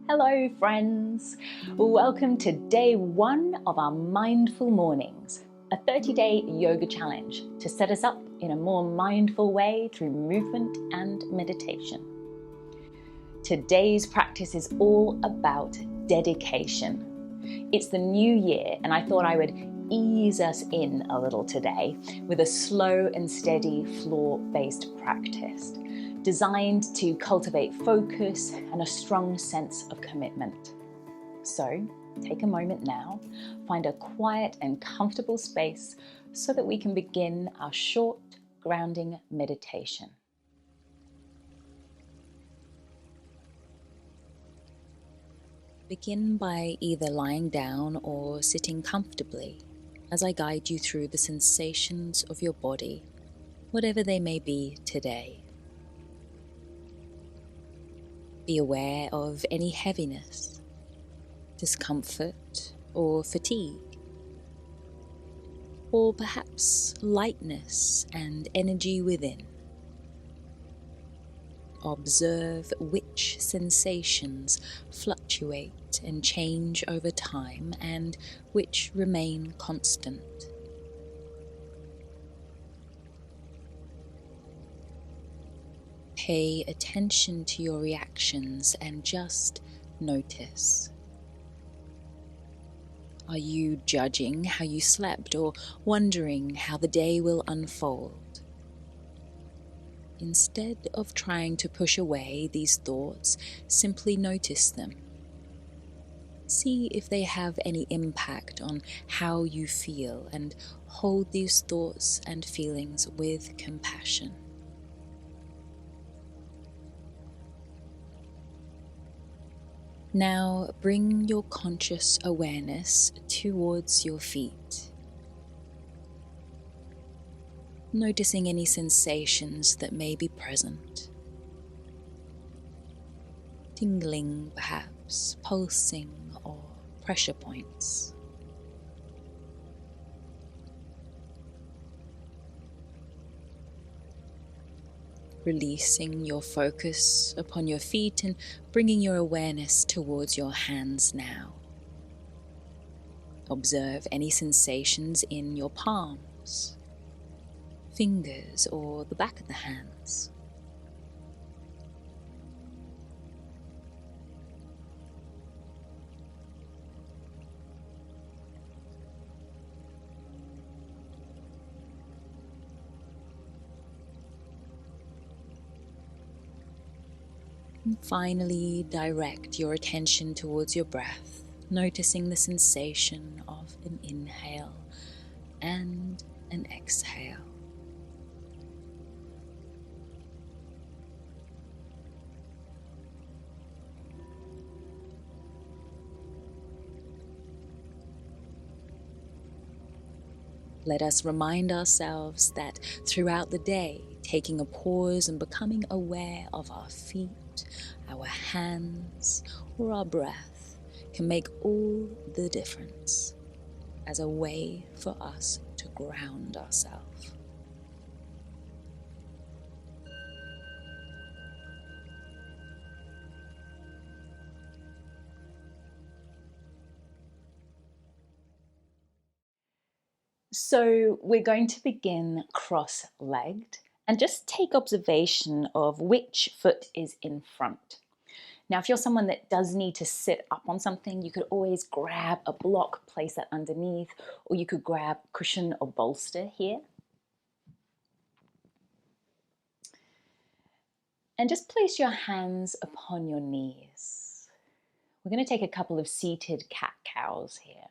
Hello friends, welcome to day 1 of our Mindful Mornings, a 30-day yoga challenge to set us up in a more mindful way through movement and meditation. Today's practice is all about dedication. It's the new year and I thought I would ease us in a little today with a slow and steady floor-based practice designed to cultivate focus and a strong sense of commitment. So take a moment now, find a quiet and comfortable space so that we can begin our short grounding meditation. Begin by either lying down or sitting comfortably as I guide you through the sensations of your body, whatever they may be today. Be aware of any heaviness, discomfort, or fatigue, or perhaps lightness and energy within. Observe which sensations fluctuate and change over time and which remain constant. Pay attention to your reactions and just notice. Are you judging how you slept or wondering how the day will unfold? Instead of trying to push away these thoughts, simply notice them. See if they have any impact on how you feel and hold these thoughts and feelings with compassion. Now bring your conscious awareness towards your feet, noticing any sensations that may be present. Tingling perhaps, pulsing or pressure points. Releasing your focus upon your feet and bringing your awareness towards your hands now. Observe any sensations in your palms, fingers, or the back of the hands. And finally, direct your attention towards your breath, noticing the sensation of an inhale and an exhale. Let us remind ourselves that throughout the day, taking a pause and becoming aware of our feet, our hands, or our breath can make all the difference as a way for us to ground ourselves. So we're going to begin cross-legged and just take observation of which foot is in front. Now, if you're someone that does need to sit up on something, you could always grab a block, place that underneath, or you could grab cushion or bolster here. And just place your hands upon your knees. We're going to take a couple of seated cat-cows here.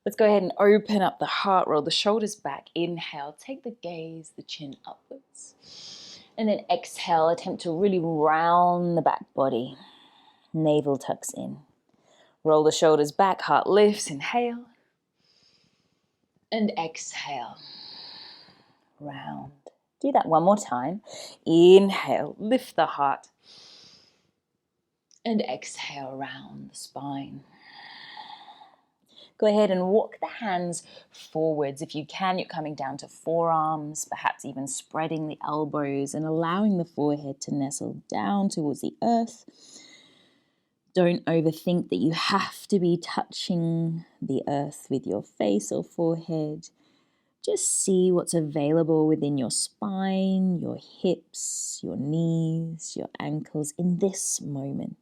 Let's go ahead and open up the heart, roll the shoulders back. Inhale, take the gaze, the chin upwards. And then exhale, attempt to really round the back body. Navel tucks in. Roll the shoulders back, heart lifts. Inhale. And exhale. Round. Do that one more time. Inhale, lift the heart. And exhale, round the spine. Go ahead and walk the hands forwards. If you can, you're coming down to forearms, perhaps even spreading the elbows and allowing the forehead to nestle down towards the earth. Don't overthink that you have to be touching the earth with your face or forehead. Just see what's available within your spine, your hips, your knees, your ankles in this moment.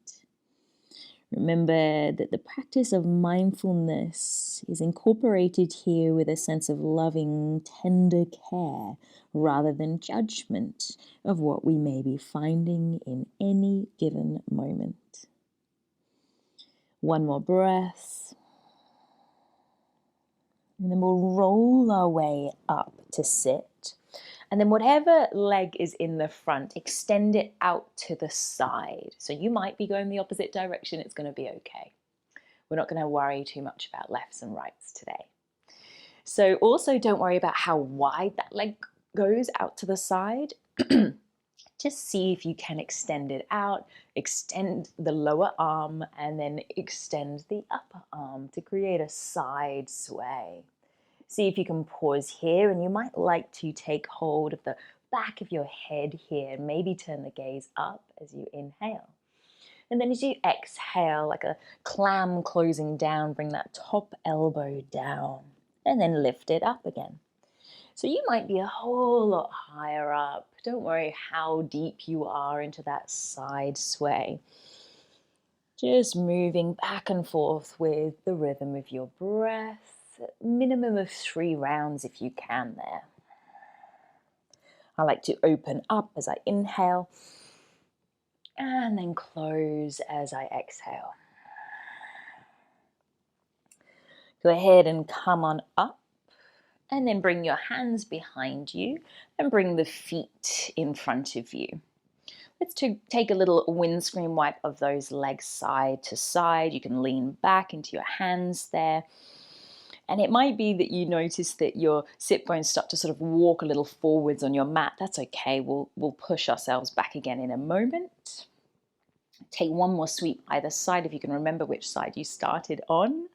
Remember that the practice of mindfulness is incorporated here with a sense of loving, tender care rather than judgment of what we may be finding in any given moment. One more breath. And then we'll roll our way up to sit. And then whatever leg is in the front, extend it out to the side. So you might be going the opposite direction. It's going to be okay. We're not going to worry too much about lefts and rights today. So also don't worry about how wide that leg goes out to the side. Just see if you can extend it out, extend the lower arm, and then extend the upper arm to create a side sway. See if you can pause here, and you might like to take hold of the back of your head here and maybe turn the gaze up as you inhale. And then as you exhale, like a clam closing down, bring that top elbow down and then lift it up again. So you might be a whole lot higher up. Don't worry how deep you are into that side sway. Just moving back and forth with the rhythm of your breath. Minimum of 3 rounds if you can there. I like to open up as I inhale and then close as I exhale. Go ahead and come on up and then bring your hands behind you and bring the feet in front of you. Let's take a little windscreen wipe of those legs side to side. You can lean back into your hands there. And it might be that you notice that your sit bones start to sort of walk a little forwards on your mat. That's okay. We'll push ourselves back again in a moment. Take one more sweep either side if you can remember which side you started on.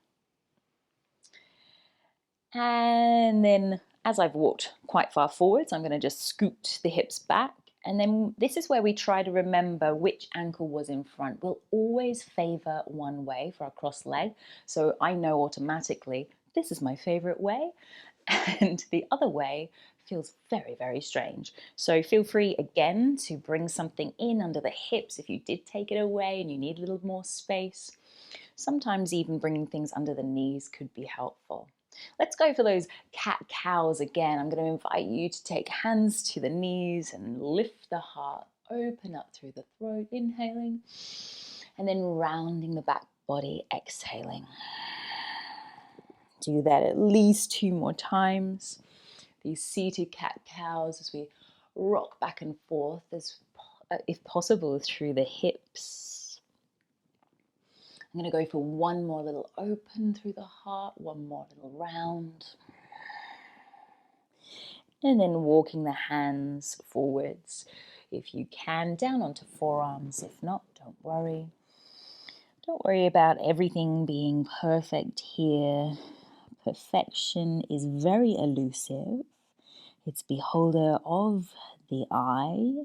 And then as I've walked quite far forwards, I'm going to just scoot the hips back. And then this is where we try to remember which ankle was in front. We'll always favor one way for our cross leg. So I know automatically this is my favorite way, and the other way feels very, very strange. So feel free again to bring something in under the hips if you did take it away and you need a little more space. Sometimes even bringing things under the knees could be helpful. Let's go for those cat-cows again. I'm going to invite you to take hands to the knees and lift the heart, open up through the throat, inhaling, and then rounding the back body, exhaling. Do that at least 2 more times. These seated cat-cows as we rock back and forth, if possible, through the hips. I'm going to go for one more little open through the heart, one more little round. And then walking the hands forwards, if you can, down onto forearms. If not, don't worry. Don't worry about everything being perfect here. Perfection is very elusive. It's beholder of the eye.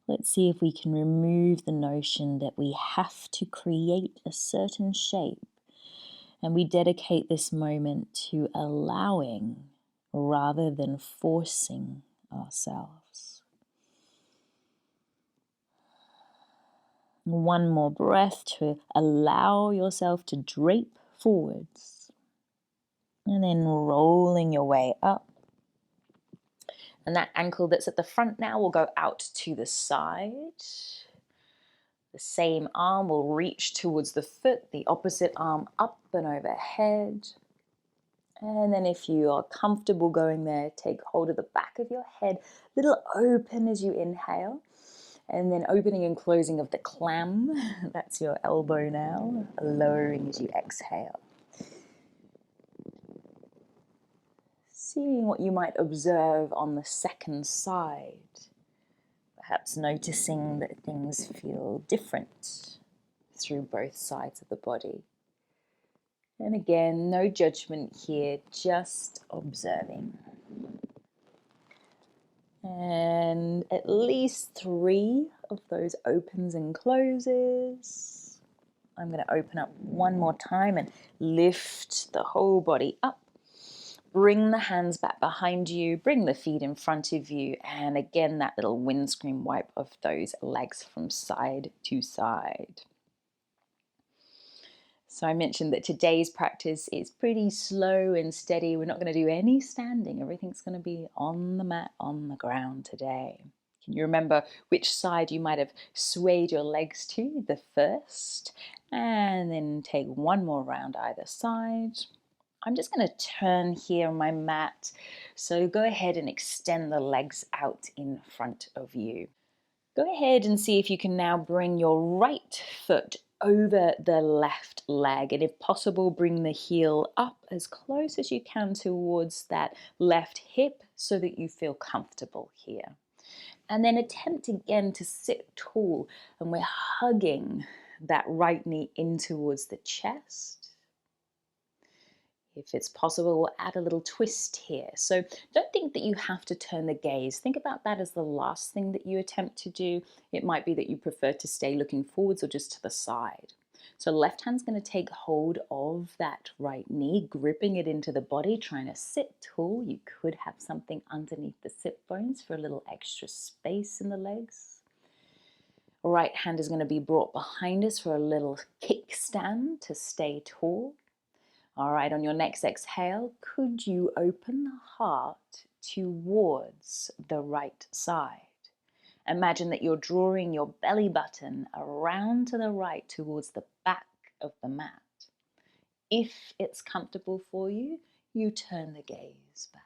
Let's see if we can remove the notion that we have to create a certain shape. And we dedicate this moment to allowing rather than forcing ourselves. One more breath to allow yourself to drape forwards. And then rolling your way up. And that ankle that's at the front now will go out to the side. The same arm will reach towards the foot, the opposite arm up and overhead. And then if you are comfortable going there, take hold of the back of your head, little open as you inhale. And then opening and closing of the clam, that's your elbow now, lowering as you exhale. Seeing what you might observe on the second side. Perhaps noticing that things feel different through both sides of the body. And again, no judgment here, just observing. And at least 3 of those opens and closes. I'm going to open up one more time and lift the whole body up. Bring the hands back behind you, bring the feet in front of you, and again that little windscreen wipe of those legs from side to side. So I mentioned that today's practice is pretty slow and steady. We're not going to do any standing. Everything's going to be on the mat, on the ground today. Can you remember which side you might have swayed your legs to the first? And then take one more round either side. I'm just going to turn here on my mat. So go ahead and extend the legs out in front of you. Go ahead and see if you can now bring your right foot over the left leg, and if possible bring the heel up as close as you can towards that left hip so that you feel comfortable here. And then attempt again to sit tall, and we're hugging that right knee in towards the chest. If it's possible, we'll add a little twist here. So don't think that you have to turn the gaze. Think about that as the last thing that you attempt to do. It might be that you prefer to stay looking forwards or just to the side. So left hand's going to take hold of that right knee, gripping it into the body, trying to sit tall. You could have something underneath the sit bones for a little extra space in the legs. Right hand is going to be brought behind us for a little kickstand to stay tall. All right, on your next exhale, could you open the heart towards the right side? Imagine that you're drawing your belly button around to the right towards the back of the mat. If it's comfortable for you, you turn the gaze back.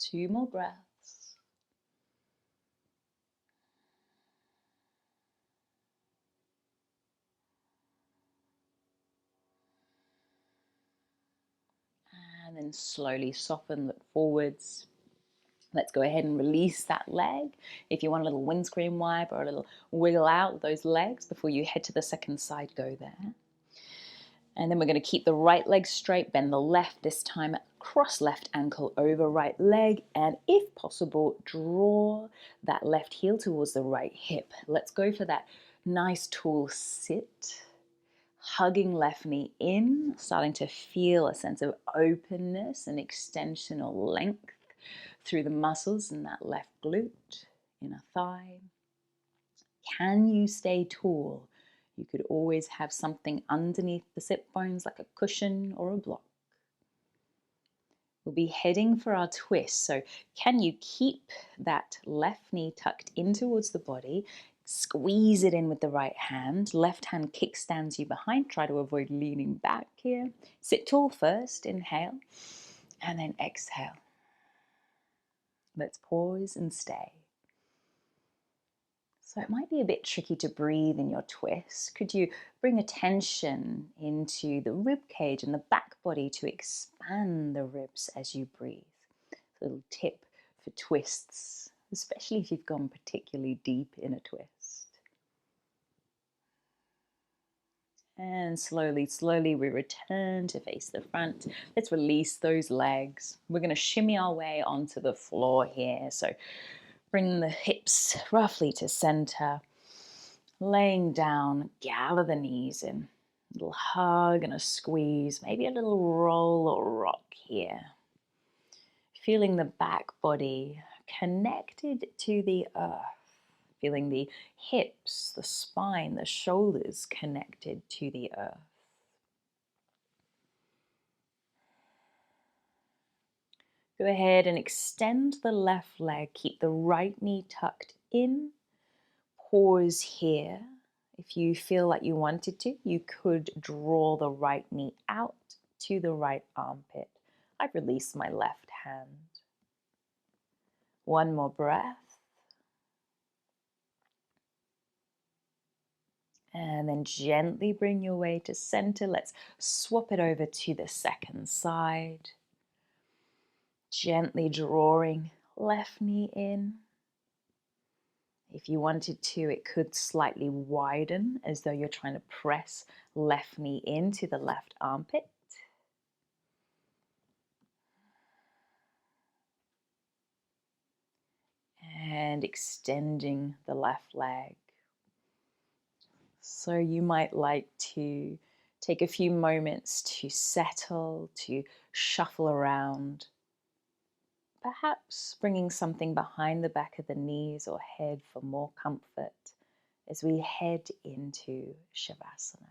Two more breaths. And then slowly soften, look forwards. Let's go ahead and release that leg. If you want a little windscreen wipe or a little wiggle out those legs before you head to the second side, go there. And then we're going to keep the right leg straight, bend the left this time, cross left ankle over right leg, and if possible, draw that left heel towards the right hip. Let's go for that nice tall sit. Hugging left knee in, starting to feel a sense of openness and extension or length through the muscles in that left glute, inner thigh. Can you stay tall? You could always have something underneath the sit bones like a cushion or a block. We'll be heading for our twist. So can you keep that left knee tucked in towards the body? Squeeze it in with the right hand. Left hand kickstands you behind. Try to avoid leaning back here. Sit tall first. Inhale. And then exhale. Let's pause and stay. So it might be a bit tricky to breathe in your twist. Could you bring attention into the rib cage and the back body to expand the ribs as you breathe? A little tip for twists, especially if you've gone particularly deep in a twist. And slowly, slowly we return to face the front. Let's release those legs. We're going to shimmy our way onto the floor here. So bring the hips roughly to center. Laying down, gather the knees in. A little hug and a squeeze, maybe a little roll or rock here. Feeling the back body connected to the earth. Feeling the hips, the spine, the shoulders connected to the earth. Go ahead and extend the left leg. Keep the right knee tucked in. Pause here. If you feel like you wanted to, you could draw the right knee out to the right armpit. I've released my left hand. One more breath. And then gently bring your way to center. Let's swap it over to the second side. Gently drawing left knee in. If you wanted to, it could slightly widen as though you're trying to press left knee into the left armpit. And extending the left leg. So you might like to take a few moments to settle, to shuffle around, perhaps bringing something behind the back of the knees or head for more comfort as we head into Savasana.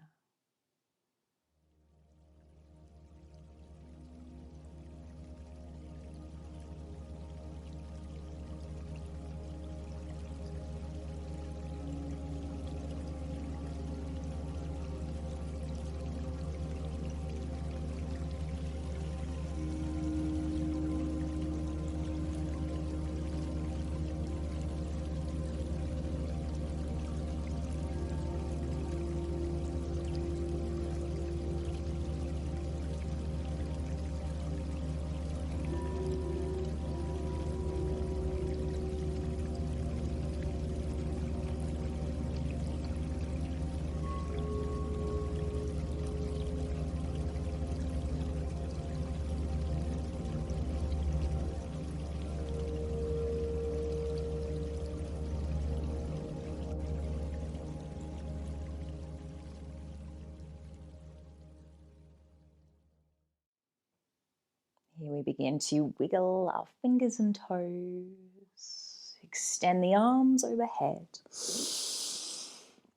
Here we begin to wiggle our fingers and toes. Extend the arms overhead.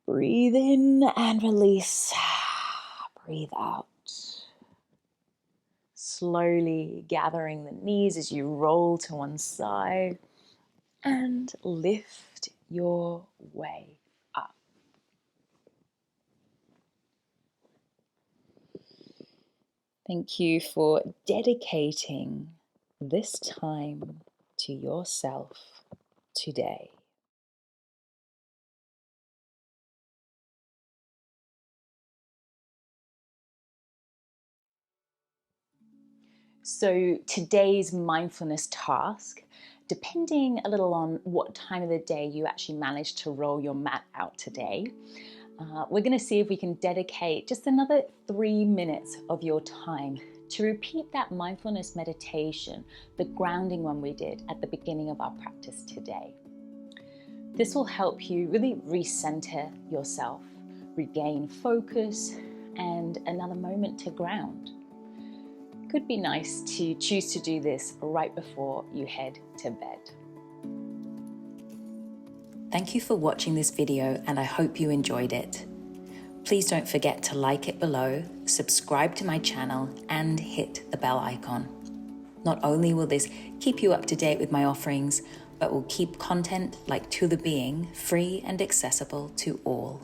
Breathe in and release. Breathe out. Slowly gathering the knees as you roll to one side and lift your way up. Thank you for dedicating this time to yourself today. So today's mindfulness task, depending a little on what time of the day you actually managed to roll your mat out today, we're going to see if we can dedicate just another 3 minutes of your time to repeat that mindfulness meditation, the grounding one we did at the beginning of our practice today. This will help you really recenter yourself, regain focus, and another moment to ground. Could be nice to choose to do this right before you head to bed. Thank you for watching this video, and I hope you enjoyed it. Please don't forget to like it below, subscribe to my channel, and hit the bell icon. Not only will this keep you up to date with my offerings, but will keep content like To The Being free and accessible to all.